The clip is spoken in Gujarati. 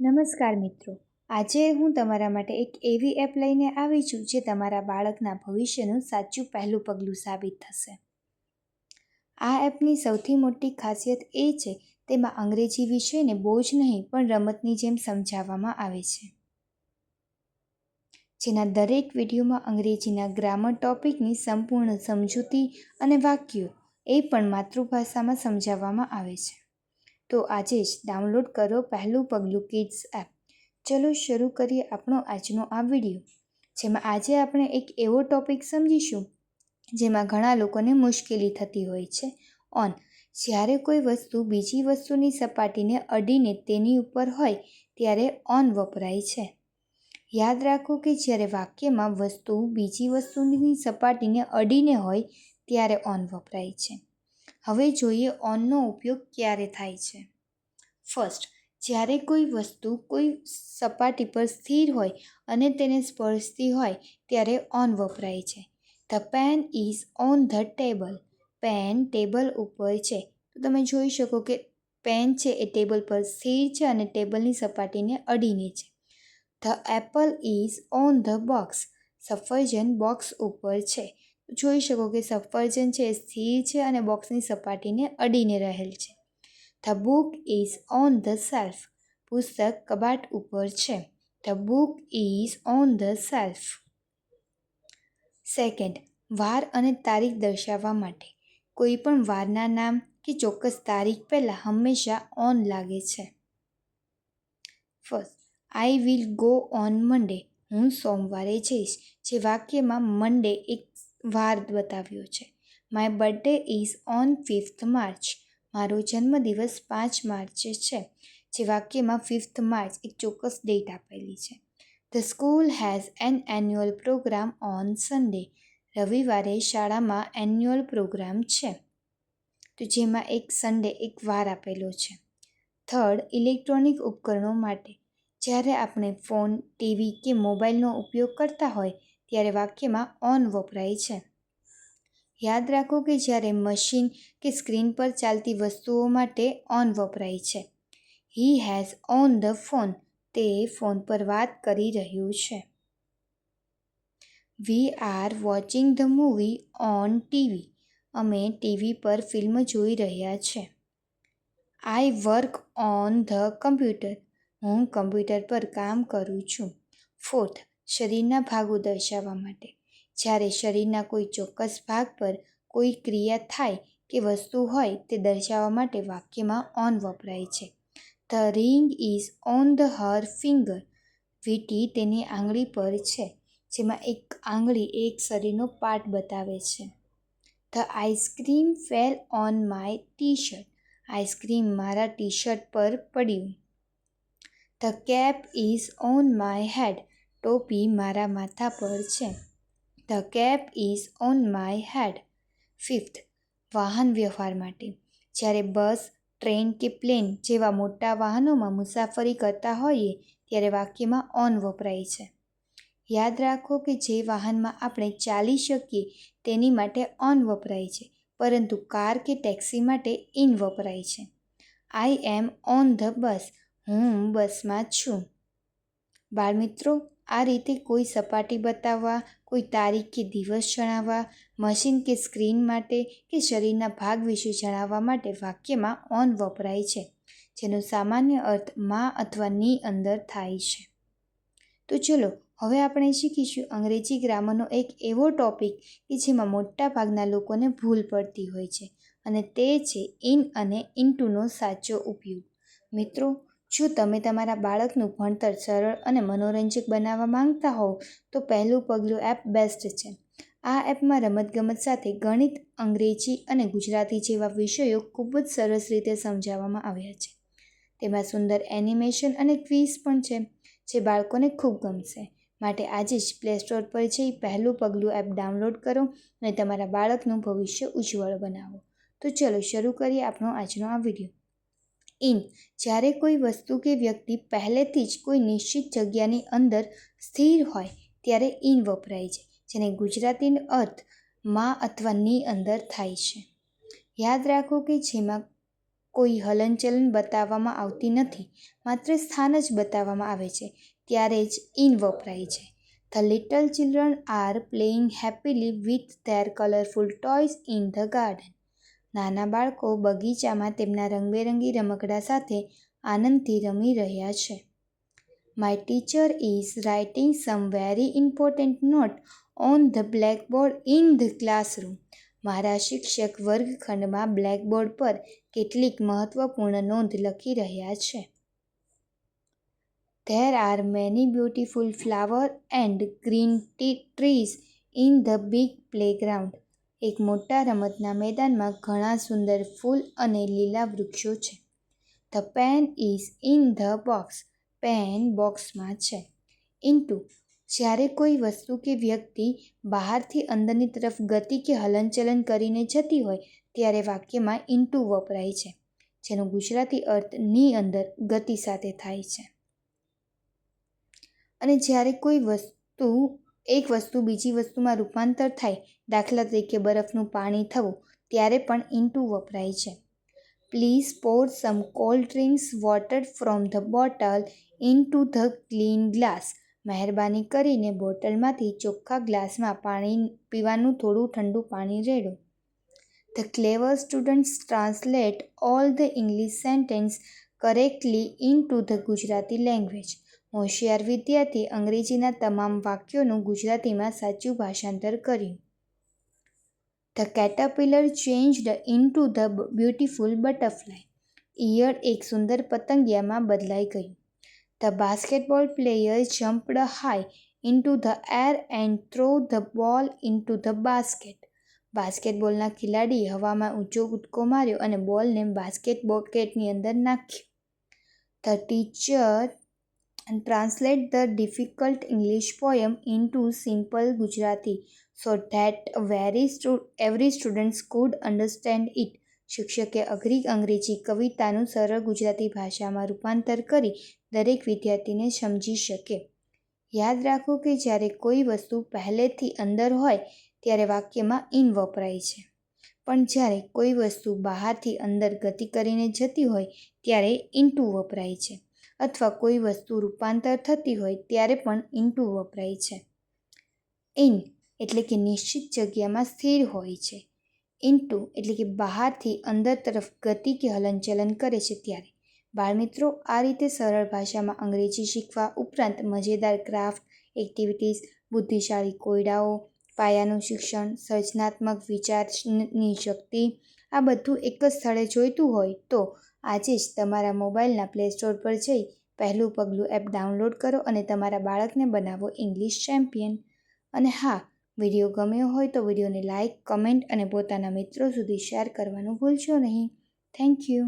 નમસ્કાર મિત્રો, આજે હું તમારા માટે એક એવી એપ લઈને આવી છું જે તમારા બાળકના ભવિષ્યનું સાચું પહેલું પગલું સાબિત થશે. આ એપની સૌથી મોટી ખાસિયત એ છે તેમાં અંગ્રેજી વિષયને બોજ નહીં પણ રમતની જેમ સમજાવવામાં આવે છે. જેના દરેક વિડીયોમાં અંગ્રેજીના ગ્રામર ટોપિકની સંપૂર્ણ સમજૂતી અને વાક્યો એ પણ માતૃભાષામાં સમજાવવામાં આવે છે. તો આજે જ ડાઉનલોડ કરો પહેલું પગલું કિડ્સ એપ. ચલો શરૂ કરીએ આપણો આજનો આ વિડીયો, જેમાં આજે આપણે એક એવો ટોપિક સમજીશું જેમાં ઘણા લોકોને મુશ્કેલી થતી હોય છે. ઓન. જ્યારે કોઈ વસ્તુ બીજી વસ્તુની સપાટીને અડીને તેની ઉપર હોય ત્યારે ઓન વપરાય છે. યાદ રાખો કે જ્યારે વાક્યમાં વસ્તુ બીજી વસ્તુની સપાટીને અડીને હોય ત્યારે ઓન વપરાય છે. હવે જોઈએ ઓનનો ઉપયોગ ક્યારે થાય છે. ફર્સ્ટ, જ્યારે કોઈ વસ્તુ કોઈ સપાટી પર સ્થિર હોય અને તેને સ્પર્શતી હોય ત્યારે ઓન વપરાય છે. The pen is on the table. Pen table ઉપર છે. તો તમે જોઈ શકો કે પેન છે એ ટેબલ પર સ્થિર છે અને ટેબલની સપાટીને અડીને છે. The Apple is on the box. સફરજન બોક્સ ઉપર છે. જોઈ શકો કે સફરજન છે એ સ્થિર છે અને બોક્સની સપાટીને અડીને રહેલ છે. The book is on the self. પુસ્તક કબાટ ઉપર છે. The book is on the self. Second, વાર અને તારીખ દર્શાવવા માટે કોઈ પણ વારના નામ કે ચોક્કસ તારીખ પહેલાં હંમેશા ઓન લાગે છે. First, I will go on Monday. હું સોમવારે જઈશ. જે વાક્યમાં મંડે એક વાર બતાવ્યો છે. My birthday is on 5th March. મારો જન્મદિવસ 5 માર્ચે છે. જે વાક્યમાં 5th માર્ચ એક ચોક્કસ ડેટ આપેલી છે. The school has an annual programme on Sunday. રવિવારે શાળામાં એન્યુઅલ પ્રોગ્રામ છે. તો જેમાં એક સન્ડે એક વાર આપેલો છે. થર્ડ, ઇલેક્ટ્રોનિક ઉપકરણો માટે જ્યારે આપણે ફોન, ટીવી કે મોબાઈલનો ઉપયોગ કરતા હોય ત્યારે વાક્યમાં ઓન વપરાય છે. યાદ રાખો કે જ્યારે મશીન કે સ્ક્રીન પર ચાલતી વસ્તુઓ માટે ઓન વપરાય છે. He has on the phone. તે ફોન પર વાત કરી રહ્યું છે. We are watching the movie on TV. અમે ટીવી પર ફિલ્મ જોઈ રહ્યા છે. I work on the computer. હું કમ્પ્યુટર પર કામ કરું છું. ફોર્થ, શરીરના ભાગો દર્શાવવા માટે જ્યારે શરીરના કોઈ ચોક્કસ ભાગ પર કોઈ ક્રિયા થાય કે વસ્તુ હોય તે દર્શાવવા માટે વાક્યમાં ઓન વપરાય છે. The ring is on the Har finger. વીંટી તેની આંગળી પર છે. જેમાં એક આંગળી એક શરીરનો પાર્ટ બતાવે છે. The ice cream fell on my T shirt. Ice cream મારા ટી શર્ટ પર પડ્યું. The cap is on my head. ટોપી મારા માથા પર છે. The cap is on my head. Fifth, વાહન વ્યવહાર માટે જ્યારે બસ, ટ્રેન કે પ્લેન જેવા મોટા વાહનોમાં મુસાફરી કરતા હોઈએ ત્યારે વાક્યમાં ઓન વપરાય છે. યાદ રાખો કે જે વાહનમાં આપણે ચાલી શકીએ તેની માટે ઓન વપરાય છે, પરંતુ કાર કે ટેક્સી માટે ઇન વપરાય છે. આઈ એમ ઓન ધ બસ. હું બસમાં છું. બાળમિત્રો, આ રીતે કોઈ સપાટી બતાવવા, કોઈ તારીખ કે દિવસ જણાવવા, મશીન કે સ્ક્રીન માટે કે શરીરના ભાગ વિશે જણાવવા માટે વાક્યમાં ઓન વપરાય છે, જેનો સામાન્ય અર્થ માં અથવા ની અંદર થાય છે. તો ચલો હવે આપણે શીખીશું અંગ્રેજી ગ્રામરનો એક એવો ટોપિક કે જેમાં મોટા ભાગના લોકોને ભૂલ પડતી હોય છે, અને તે છે ઇન અને ઇન્ટુનો સાચો ઉપયોગ. મિત્રો, જો તમે તમારા બાળકનું ભણતર સરળ અને મનોરંજક બનાવવા માંગતા હોવ તો પહેલું પગલું એપ બેસ્ટ છે. આ એપમાં રમતગમત સાથે ગણિત, અંગ્રેજી અને ગુજરાતી જેવા વિષયો ખૂબ જ સરસ રીતે સમજાવવામાં આવ્યા છે. તેમાં સુંદર એનિમેશન અને ક્વિઝ પણ છે જે બાળકોને ખૂબ ગમશે. માટે આજે જ પ્લે સ્ટોર પર જઈ પહેલું પગલું એપ ડાઉનલોડ કરો અને તમારા બાળકનું ભવિષ્ય ઉજ્જવળ બનાવો. તો ચલો શરૂ કરીએ આપણો આજનો આ વિડીયો. ઇન. જ્યારે કોઈ વસ્તુ કે વ્યક્તિ પહેલેથી જ કોઈ નિશ્ચિત જગ્યાની અંદર સ્થિર હોય ત્યારે ઇન વપરાય છે, જેને ગુજરાતીનો અર્થ માં અથવા ની અંદર થાય છે. યાદ રાખો કે જેમાં કોઈ હલનચલન બતાવવામાં આવતી નથી, માત્ર સ્થાન જ બતાવવામાં આવે છે, ત્યારે જ ઇન વપરાય છે. The little children are playing happily with their colorful toys in the garden. નાના બાળકો બગીચામાં તેમના રંગબેરંગી રમકડા સાથે આનંદથી રમી રહ્યા છે. My teacher is writing some very important note on the blackboard in the classroom. મારા શિક્ષક વર્ગખંડમાં બ્લેકબોર્ડ પર કેટલીક મહત્વપૂર્ણ નોંધ લખી રહ્યા છે. There are many beautiful flowers and green trees in the big playground. એક મોટા રમતના મેદાનમાં ઘણા સુંદર ફૂલ અને લીલા વૃક્ષો છે. The pen is in the box. Pen બોક્સમાં છે. Into. જ્યારે કોઈ વસ્તુ કે વ્યક્તિ બહારથી અંદરની તરફ ગતિ કે હલનચલન કરીને જતી હોય ત્યારે વાક્યમાં into વપરાય છે, જેનો ગુજરાતી અર્થ ની અંદર ગતિ સાથે થાય છે. અને જ્યારે કોઈ એક વસ્તુ બીજી વસ્તુમાં રૂપાંતર થાય, દાખલા તરીકે બરફનું પાણી થવું, ત્યારે પણ into વપરાય છે. Please pour some cold drinks water from the bottle into the clean glass. મહેરબાની કરીને બોટલમાંથી ચોખ્ખા ગ્લાસમાં પીવાનું થોડું ઠંડુ પાણી રેડો. The clever students translate all the English sentences correctly into the Gujarati language. હોશિયાર વિદ્યાર્થી અંગ્રેજીના તમામ વાક્યોનું ગુજરાતીમાં સાચું ભાષાંતર કર્યું. The caterpillar changed into the beautiful butterfly. ઈયળ એક સુંદર પતંગિયામાં બદલાઈ ગયું. The basketball player jumped high into the air and threw the ball into the basket. બાસ્કેટબોલના ખેલાડીએ હવામાં ઊંચો કૂદકો માર્યો અને બોલને બાસ્કેટની અંદર નાખ્યો. The teacher translate the difficult English poem into simple Gujarati so that every student could understand it. શિક્ષકે અઘરી અંગ્રેજી કવિતાનું સરળ ગુજરાતી ભાષામાં રૂપાંતર કરી દરેક વિદ્યાર્થીને સમજી શકે. યાદ રાખો કે જ્યારે કોઈ વસ્તુ પહેલેથી અંદર હોય ત્યારે વાક્યમાં ઇન વપરાય છે, પણ જ્યારે કોઈ વસ્તુ બહારથી અંદર ગતિ કરીને જતી હોય ત્યારે into વપરાય છે, અથવા કોઈ વસ્તુ રૂપાંતર થતી હોય ત્યારે પણ into વપરાય છે. ઇન એટલે કે નિશ્ચિત જગ્યામાં સ્થિર હોય છે. into એટલે કે બહારથી અંદર તરફ ગતિ કે હલનચલન કરે છે ત્યારે. બાળમિત્રો, આ રીતે સરળ ભાષામાં અંગ્રેજી શીખવા ઉપરાંત મજેદાર ક્રાફ્ટ, એક્ટિવિટીઝ, બુદ્ધિશાળી કોયડાઓ, પાયાનું શિક્ષણ, સર્જનાત્મક વિચારની શક્તિ, આ બધું એક જ સ્થળે જોઈતું હોય તો આજે જ તમારા મોબાઈલના પ્લે સ્ટોર પર જઈ પહેલું પગલું એપ ડાઉનલોડ કરો અને તમારા બાળકને બનાવો ઇંગ્લિશ ચેમ્પિયન. અને હા, વિડીયો ગમ્યો હોય તો વિડીયોને લાઇક, કમેન્ટ અને પોતાના મિત્રો સુધી શેર કરવાનું ભૂલશો નહીં. Thank you.